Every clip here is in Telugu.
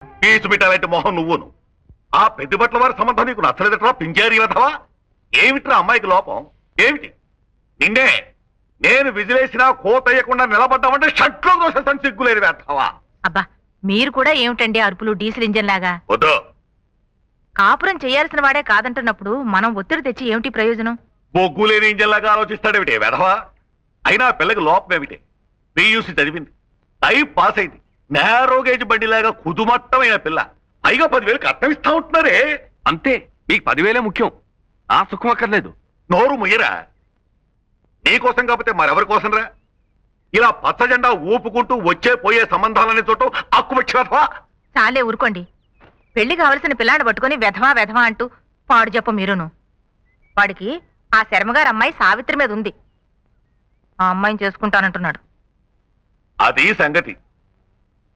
పీచు పెట్టాలంటే మొహం నువ్వును. ఆ పెద్దబట్ల వారి సంబంధం నీకు నచ్చలేదట్రా పింజారి వధవా? ఏమిట్రా అమ్మాయికి లోపం ఏమిటి? నిన్నే నేను విజిలేసినా కోతయ్యకుండా నిలబడ్డామంటే షట్లో దోషం సిగ్గులేని వేస్తావా? అబ్బా మీరు కూడా ఏమిటండి అరుపులు డీజిల్ ఇంజన్ లాగా? వద్దు. కాపురం చేయాల్సిన వాడే కాదంటున్నప్పుడు మనం ఒత్తిడి తెచ్చి ఏమిటి ప్రయోజనం? బొగ్గు లేని ఇంజన్లాగా ఆలోచిస్తాడేమిటి వెధవా? అయినా పిల్లకి లోపం ఏమిటి? పియూసీ చదివింది, టైప్ పాస్ అయింది, నేరో గేజ్ బండిలాగా కుదుమట్టమైన పిల్ల, పైగా 10,000 కట్నం ఇస్తా ఉంటున్నారే. అంతే, మీకు 10,000 ముఖ్యం, ఆ సుఖం అక్కర్లేదు. నోరు ముయ్యరా. నీకోసం కాకపోతే మరెవరి కోసం రా? ఇలా పచ్చ జెండా ఊపుకుంటూ వచ్చే పోయే సంబంధాలని చూడటం అక్కుపచ్చి వెధవా. చాలే ఊరుకోండి. పెళ్లి కావలసిన పిల్లాడు పట్టుకుని వెధవా వెధవా అంటూ పాడు చెప్ప మీరును. వాడికి ఆ శర్మగారు అమ్మాయి సావిత్రి మీద ఉంది. ఆ అమ్మాయిని చేసుకుంటానంటున్నాడు. అది సంగతి.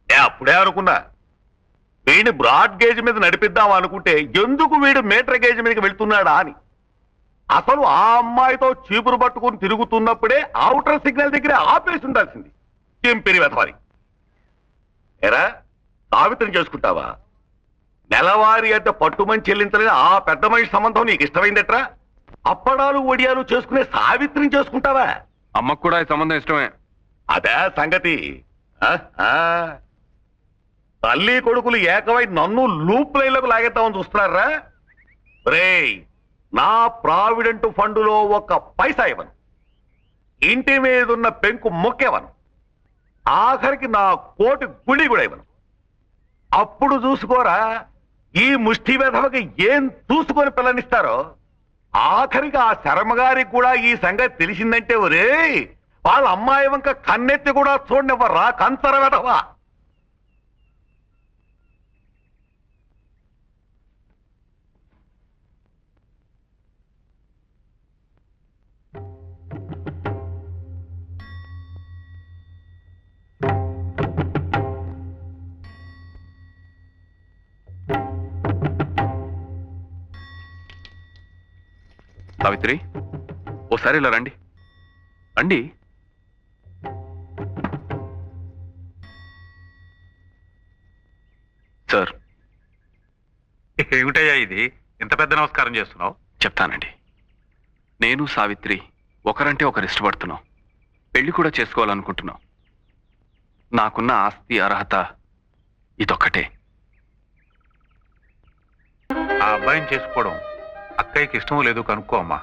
అప్పుడే అనుకున్నా వీడిని బ్రాడ్ గేజ్ మీద నడిపిద్దాం అనుకుంటే ఎందుకు వీడు మీటర్ గేజ్ మీదకి వెళ్తున్నాడా అని. అసలు ఆ అమ్మాయితో చీపురు పట్టుకుని తిరుగుతున్నప్పుడే ఔటర్ సిగ్నల్ దగ్గర ఆపేసి ఉండాల్సింది. చెంపిరి వెధవాలి. ఎరా సావిత్రిని చేసుకుంటావా? నెలవారీ అంటే పట్టుమని చెల్లించలేని ఆ పెద్ద మనిషి సంబంధం నీకు ఇష్టమైందట్రా? అప్పడాలు ఒడియాలు చేసుకునే సావిత్రిని చేసుకుంటావా? అమ్మకు కూడా ఈ సంబంధం ఇష్టమే. అదే సంగతి. తల్లి కొడుకులు ఏకమై నన్ను లూప్ లైన్లకు లాగేద్దామని చూస్తున్నారా? రేయ్, నా ప్రావిడెంట్ ఫండులో 1 పైసా ఇవ్వను, ఇంటి మీదున్న పెంకు మొక్కేవను, ఆఖరికి నా కోటి గుడి కూడా ఇవ్వను. అప్పుడు చూసుకోరా ఈ ముష్టి వెధవకి ఏం చూసుకొని పిల్లనిస్తారో. ఆఖరికి ఆ శర్మగారికి కూడా ఈ సంగతి తెలిసిందంటే ఒరే వాళ్ళ అమ్మాయి వంక కన్నెత్తి కూడా చూడనివ్వరా కంచర వెధవా. సావిత్రి, ఓసారి ఇలా రండి. రండి. సార్. ఏమిటయ్యా ఇది? ఇంత పెద్ద నమస్కారం చేస్తున్నావు? చెప్తానండి. నేను సావిత్రి ఒకరంటే ఒకరు ఇష్టపడుతున్నాం, పెళ్లి కూడా చేసుకోవాలనుకుంటున్నాం. నాకున్న ఆస్తి అర్హత ఇదొక్కటే. ఆ అబ్బాయిని చేసుకోవడం అక్కయ్యకి ఇష్టం లేదు కనుక్కో అమ్మా.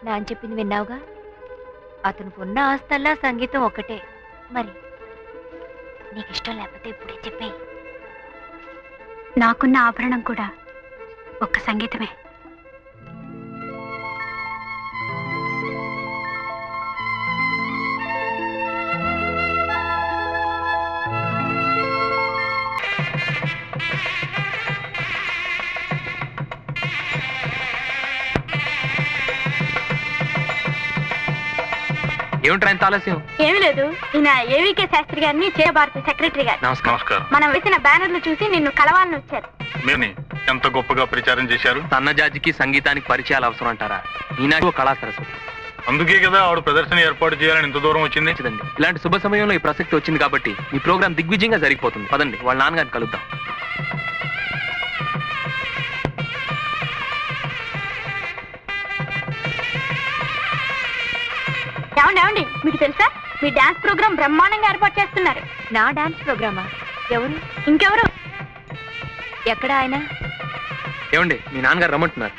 నాన్న చెప్పింది విన్నావుగా? అతనికి ఉన్న ఆస్తల్లా సంగీతం ఒక్కటే. మరి నీకు ఇష్టం లేకపోతే ఇప్పుడే చెప్పేయి. నాకున్న ఆభరణం కూడా ఒక్క సంగీతమే. ఏమిట్రా ఇంత ఆలస్యం? ఏమీ లేదు, ఈయన ఏవికే శాస్త్రి గారిని భారతి సెక్రటరీ గారు నమస్కారం. మనం వేసిన బ్యానర్లు చూసి నిన్ను కలవాలని వచ్చారు. మీరు ఎంత గొప్పగా ప్రచారం చేశారు. సన్నజాజికి సంగీతానికి పరిచయాలు అవసరం అంటారా? ఈనాడు కళా సరస్వతి, అందుకే కదా ఆవిడ ప్రదర్శన ఏర్పాటు చేయాలని ఇంత దూరం వచ్చింది. ఇలాంటి శుభ సమయంలో ఈ ప్రసక్తి వచ్చింది కాబట్టి ఈ ప్రోగ్రాం దిగ్విజయంగా జరిగిపోతుంది. పదండి, వాళ్ళ నాన్నగారిని కలుద్దాం. ఏమండి మీకు తెలుసా, మీ డాన్స్ ప్రోగ్రామ్ బ్రహ్మాండంగా ఏర్పాటు చేస్తున్నారు. నా డాన్స్ ప్రోగ్రామా? ఎవరు? ఇంకెవరు? ఎక్కడ ఆయన? ఏమండి, మీ నాన్నగారు రమ్మంటున్నారు.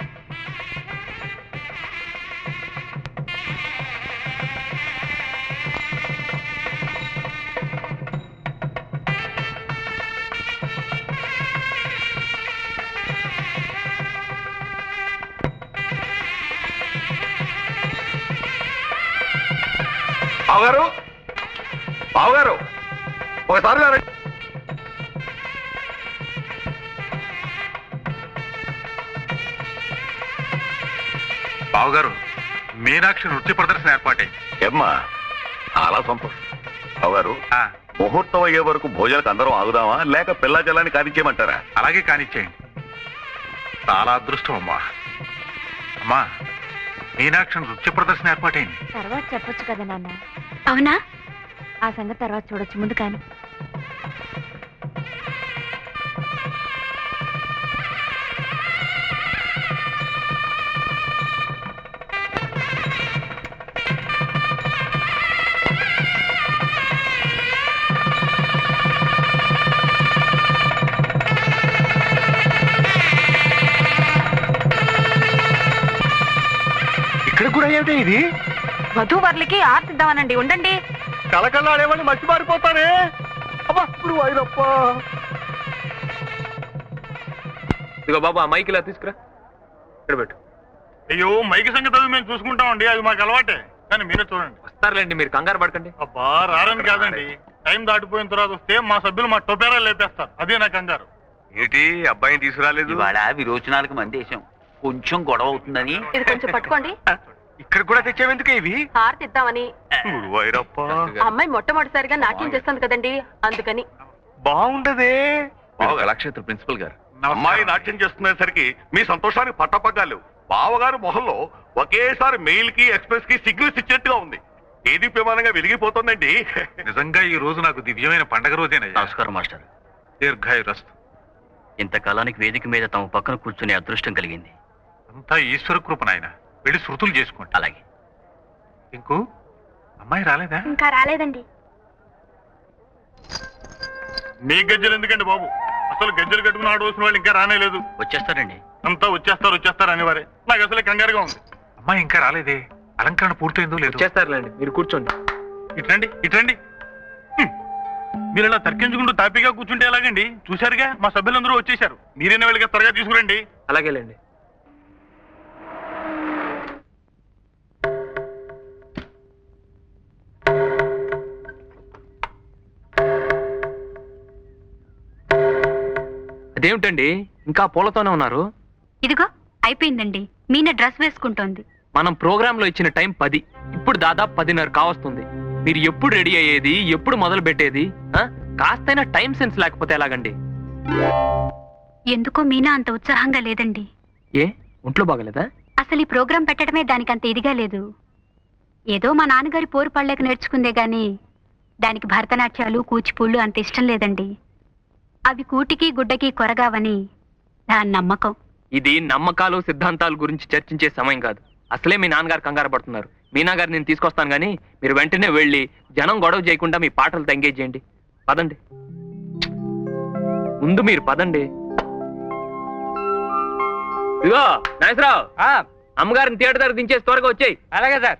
బావగారు, బావగారు ఒకసారి రండి. బావగారు, మీనాక్షి నృత్య ప్రదర్శన ఏర్పాటై. ఏమ్మా, చాలా సంతోషం. బావగారు, ముహూర్తం అయ్యే వరకు భోజనానికి అందరం ఆగుదామా లేక పిల్ల జల్లాన్ని కానిచ్చేయమంటారా? అలాగే కానిచ్చేయండి. చాలా అదృష్టం అమ్మా. అమ్మా, మీనాక్షి నృత్య ప్రదర్శన ఏర్పాటైంది. తర్వాత చెప్పొచ్చు కదా నాన్న. అవునా? ఆ సంగతి తర్వాత చూడొచ్చు, ముందు కానీ. ఇక్కడ కూడా ఏమిటి ఇది? వధూవరులకి ఆర్తిద్దామనండి, ఉండండి. కళకళలాడేవాడిని మర్చిపారిపోతానే. అబ్బా ఇప్పుడు వైరప్ప. ఇదిగో బాబు, ఆ మైక్ ఇలా తీసుకురా, ఇక్కడ పెట్టు. అయ్యో మైకి సంగతి అది మేము చూసుకుంటామండి, అది మాకు అలవాటే. కానీ మీరే చూడండి. వస్తారులేండి, మీరు కంగారు పడకండి. అబ్బా రారని కాదండి, టైం దాటిపోయిన తర్వాత వస్తే మా సభ్యులు మా టొపేరా లేపేస్తారు. అదే నా కంగారు. ఏంటి అబ్బాయిని తీసుకురాలేదు? ఇవాళ విరోచనాలకు మందేశం, కొంచెం గొడవ అవుతుందని. ఇది కొంచెం పట్టుకోండి. ఇక్కడ కూడా తెచ్చావెందుకు ఇవి? హారతిద్దామని. వైరప్ప అమ్మాయి మొట్టమొదటిసారిగా నాట్యం చేస్తుంది కదండి, అందుకని. బాగుండదే. కళాక్షేత్ర ప్రిన్సిపల్ గారు, అమ్మాయి నాట్యం చేస్తున్నసరికి మీ సంతోషానికి పట్టపగ్గాలు. బావగారు మొహంలో ఒకేసారి మెయిల్ కి ఎక్స్ప్రెస్ కి సిగ్నల్స్ ఇచ్చేట్టుగా ఉంది. ఏది ప్రమాణంగా వెలిగిపోతుందండి. నిజంగా ఈ రోజు నాకు దివ్యమైన పండగ రోజేనయ్యా. నమస్కారం మాస్టర్. దీర్ఘాయురస్తు. ఇంతకాలానికి వేదిక మీద తమ పక్కన కూర్చునే అదృష్టం కలిగింది. అంతా ఈశ్వర కృప నాయన. వెళ్ళి శృతులు చేసుకోండి. అలాగే. ఇంకూ అమ్మాయి రాలేదా? ఇంకా రాలేదండి. మీ గజ్జలు ఎందుకండి బాబు? అసలు గజ్జలు కట్టుకుని ఆడవలసిన వాళ్ళు ఇంకా రానేలేదు. వచ్చేస్తారండి. అంతా వచ్చేస్తారు అనేవారే. నాకు అసలే కంగారుగా ఉంది. అమ్మాయి ఇంకా రాలేదే. అలంకరణ పూర్తయిందో లేదు. చేస్తారులేండి, మీరు కూర్చోండి. ఇట్రండి. మీరు ఇలా తర్కించుకుంటూ తాపీగా కూర్చుంటే ఎలాగండి? చూశారుగా మా సభ్యులందరూ వచ్చేశారు. మీరైనా వెళ్ళగా త్వరగా తీసుకురండి. అలాగేలేండి. అదేమిటండి, ఇంకా పూలతోనే ఉన్నారు? ఇదిగో అయిపోయిందండి. మీన డ్రెస్ వేసుకుంటోంది. మనం ప్రోగ్రామ్ లో ఇచ్చిన టైం 10, ఇప్పుడు దాదాపు 10:30 కావస్తుంది. మీరు ఎప్పుడు రెడీ అయ్యేది, ఎప్పుడు మొదలు పెట్టేది? కాస్తైనా టైం సెన్స్ లేకపోతే ఎలాగండి? ఎందుకో మీనా అంత ఉత్సాహంగా లేదండి. ఏ, ఒంట్లో బాగలేదా? అసలు ఈ ప్రోగ్రాం పెట్టడమే దానికి అంత ఇదిగా లేదు. ఏదో మా నాన్నగారి పోరు పడలేక నేర్చుకుందే గాని దానికి భరతనాట్యాలు కూచిపూళ్ళు అంత ఇష్టం లేదండి. అవి కూటికి గుడ్డకి కొరగావని దాని నమ్మకం. ఇది నమ్మకాలు సిద్ధాంతాల గురించి చర్చించే సమయం కాదు. అసలే మీ నాన్నగారు కంగారు పడుతున్నారు. మీనా గారు నేను తీసుకొస్తాను గానీ మీరు వెంటనే వెళ్ళి జనం గొడవ చేయకుండా మీ పాటలతో ఎంగేజ్ చేయండి. పదండి, ముందు మీరు పదండి. ఇదిగో నాగేశ్వరరావు, అమ్మగారిని థియేటర్ దగ్గర దించేసి త్వరగా వచ్చేయి. అలాగే సార్.